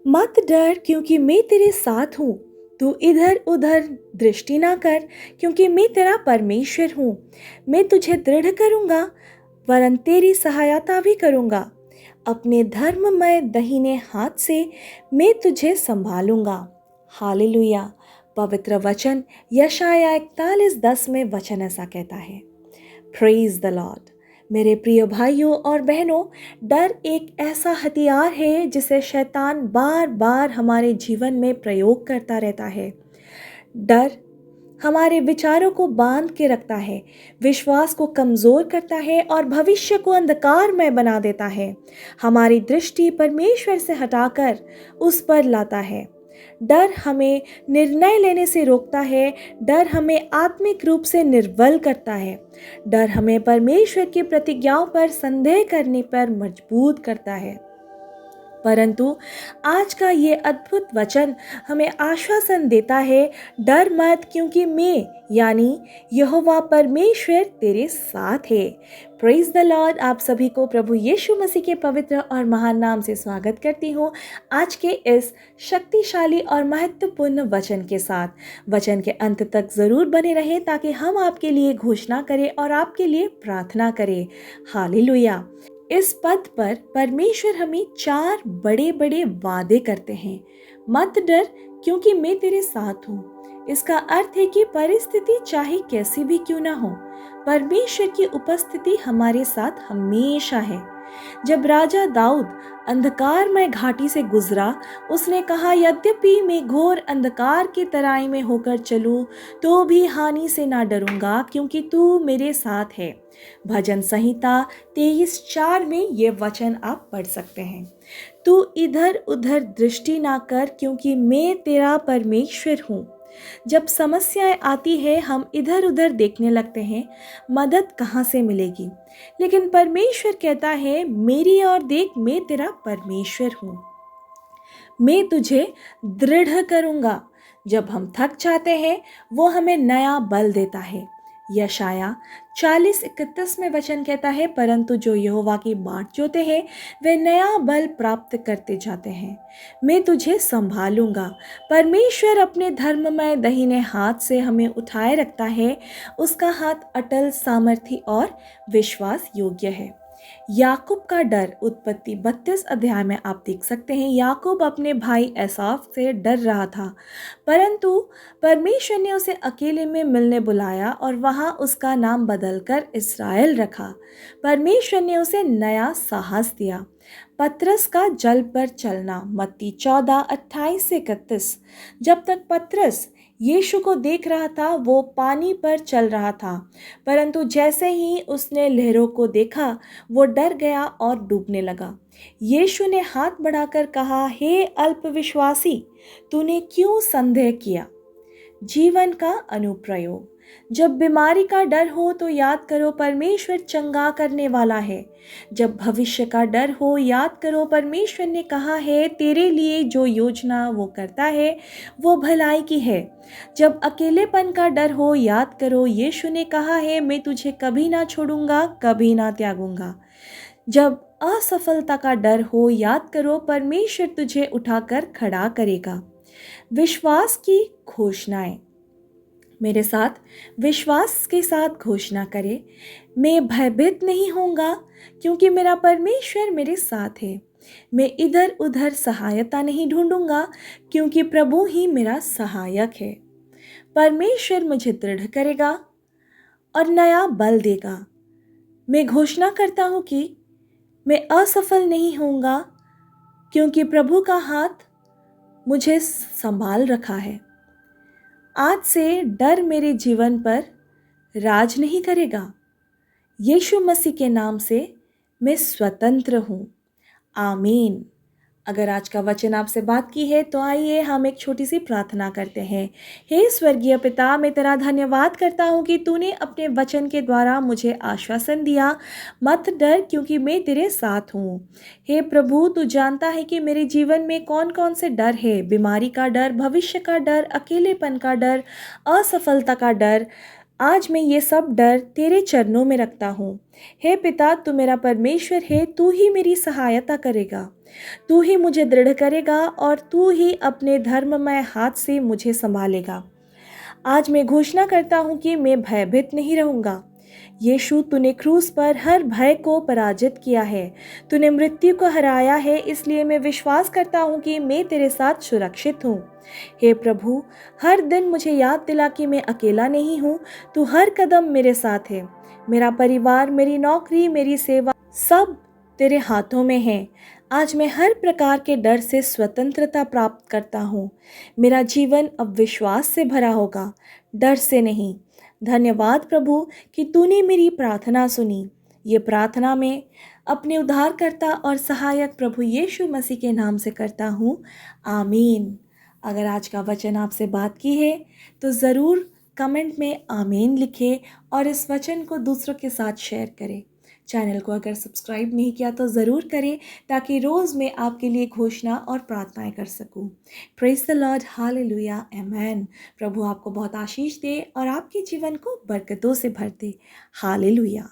मत डर क्योंकि मैं तेरे साथ हूँ। तू इधर उधर दृष्टि ना कर, क्योंकि मैं तेरा परमेश्वर हूँ। मैं तुझे दृढ़ करूँगा, वरन तेरी सहायता भी करूँगा। अपने धर्ममय दाहिने हाथ से मैं तुझे संभालूंगा। हालेलुया। पवित्र वचन यशाया 41:10 में वचन ऐसा कहता है। Praise the Lord. मेरे प्रिय भाइयों और बहनों, डर एक ऐसा हथियार है जिसे शैतान बार बार हमारे जीवन में प्रयोग करता रहता है। डर हमारे विचारों को बांध के रखता है, विश्वास को कमज़ोर करता है और भविष्य को अंधकारमय बना देता है। हमारी दृष्टि परमेश्वर से हटाकर उस पर लाता है। डर हमें निर्णय लेने से रोकता है। डर हमें आत्मिक रूप से निर्बल करता है। डर हमें परमेश्वर की प्रतिज्ञाओं पर संदेह करने पर मजबूर करता है। परंतु आज का ये अद्भुत वचन हमें आश्वासन देता है, डर मत, क्योंकि मैं यानी यहोवा परमेश्वर तेरे साथ है। Praise the Lord. आप सभी को प्रभु यीशु मसीह के पवित्र और महान नाम से स्वागत करती हूँ आज के इस शक्तिशाली और महत्वपूर्ण वचन के साथ। वचन के अंत तक ज़रूर बने रहें ताकि हम आपके लिए घोषणा करें और आपके लिए प्रार्थना करें। हालेलुया। इस पद पर परमेश्वर हमें 4 बड़े बड़े वादे करते हैं। मत डर क्योंकि मैं तेरे साथ हूँ। इसका अर्थ है कि परिस्थिति चाहे कैसी भी क्यों ना हो, परमेश्वर की उपस्थिति हमारे साथ हमेशा है। जब राजा दाऊद अंधकारमय घाटी से गुजरा, उसने कहा, यद्यपि मैं घोर अंधकार की तराई में होकर चलूं, तो भी हानि से ना डरूंगा, क्योंकि तू मेरे साथ है। भजन संहिता 23:4 में ये वचन आप पढ़ सकते हैं। तू इधर उधर दृष्टि ना कर, क्योंकि मैं तेरा परमेश्वर हूँ। जब समस्याएं आती है, हम इधर उधर देखने लगते हैं, मदद कहाँ से मिलेगी। लेकिन परमेश्वर कहता है, मेरी ओर देख, मैं तेरा परमेश्वर हूँ। मैं तुझे दृढ़ करूँगा। जब हम थक जाते हैं, वो हमें नया बल देता है। यशाया 40:31 में वचन कहता है, परंतु जो यहोवा की बाट जोते हैं, वे नया बल प्राप्त करते जाते हैं। मैं तुझे संभालूंगा। परमेश्वर अपने धर्ममय दाहिने हाथ से हमें उठाए रखता है। उसका हाथ अटल, सामर्थी और विश्वास योग्य है। याकूब का डर उत्पत्ति 32 अध्याय में आप देख सकते हैं। याकूब अपने भाई एसाव से डर रहा था, परंतु परमेश्वर ने उसे अकेले में मिलने बुलाया और वहां उसका नाम बदलकर इस्राएल रखा। परमेश्वर ने उसे नया साहस दिया। पतरस का जल पर चलना, मत्ती 14:28-31। जब तक पतरस यीशु को देख रहा था, वो पानी पर चल रहा था, परंतु जैसे ही उसने लहरों को देखा, वो डर गया और डूबने लगा। यीशु ने हाथ बढ़ाकर कहा, हे अल्पविश्वासी, तूने क्यों संदेह किया। जीवन का अनुप्रयोग। जब बीमारी का डर हो तो याद करो, परमेश्वर चंगा करने वाला है। जब भविष्य का डर हो, याद करो, परमेश्वर ने कहा है, तेरे लिए जो योजना वो करता है वो भलाई की है। जब अकेलेपन का डर हो, याद करो, यीशु ने कहा है, मैं तुझे कभी ना छोड़ूंगा, कभी ना त्यागूंगा। जब असफलता का डर हो, याद करो, परमेश्वर तुझे उठाकर खड़ा करेगा। विश्वास की घोषणाएं। मेरे साथ विश्वास के साथ घोषणा करें, मैं भयभीत नहीं होऊंगा, क्योंकि मेरा परमेश्वर मेरे साथ है। मैं इधर उधर सहायता नहीं ढूंढूंगा, क्योंकि प्रभु ही मेरा सहायक है। परमेश्वर मुझे दृढ़ करेगा और नया बल देगा। मैं घोषणा करता हूँ कि मैं असफल नहीं होऊंगा, क्योंकि प्रभु का हाथ मुझे संभाल रखा है। आज से डर मेरे जीवन पर राज नहीं करेगा। यीशु मसीह के नाम से मैं स्वतंत्र हूँ। आमीन। अगर आज का वचन आपसे बात की है तो आइए हम एक छोटी सी प्रार्थना करते हैं। हे स्वर्गीय पिता, मैं तेरा धन्यवाद करता हूँ कि तूने अपने वचन के द्वारा मुझे आश्वासन दिया, मत डर क्योंकि मैं तेरे साथ हूँ। हे प्रभु, तू जानता है कि मेरे जीवन में कौन कौन से डर है। बीमारी का डर, भविष्य का डर, अकेलेपन का डर, असफलता का डर, आज मैं ये सब डर तेरे चरणों में रखता हूँ। हे पिता, तू मेरा परमेश्वर है, तू ही मेरी सहायता करेगा। तू ही मुझे दृढ़ करेगा और तू ही अपने धर्ममय हाथ से मुझे संभालेगा। आज मैं घोषणा करता हूँ कि मैं भयभीत नहीं रहूँगा। यीशु, तूने क्रूस पर हर भय को पराजित किया है। तूने मृत्यु को हराया है, इसलिए मैं विश्वास करता हूँ कि मैं तेरे साथ सुरक्षित हूँ। हे प्रभु, हर दिन मुझे याद दिला कि मैं अकेला नहीं हूँ। तू हर कदम मेरे साथ है। मेरा परिवार, मेरी नौकरी, मेरी सेवा सब तेरे हाथों में है। आज मैं हर प्रकार के डर से स्वतंत्रता प्राप्त करता हूँ। मेरा जीवन अब विश्वास से भरा होगा, डर से नहीं। धन्यवाद प्रभु कि तूने मेरी प्रार्थना सुनी। ये प्रार्थना मैं अपने उद्धारकर्ता और सहायक प्रभु यीशु मसीह के नाम से करता हूँ। आमीन। अगर आज का वचन आपसे बात की है तो ज़रूर कमेंट में आमीन लिखें और इस वचन को दूसरों के साथ शेयर करें। चैनल को अगर सब्सक्राइब नहीं किया तो ज़रूर करें, ताकि रोज़ मैं आपके लिए घोषणा और प्रार्थनाएं कर सकूं। प्रेज द लॉर्ड, हालेलुया, आमेन। प्रभु आपको बहुत आशीष दे और आपके जीवन को बरकतों से भर दे। हालेलुया।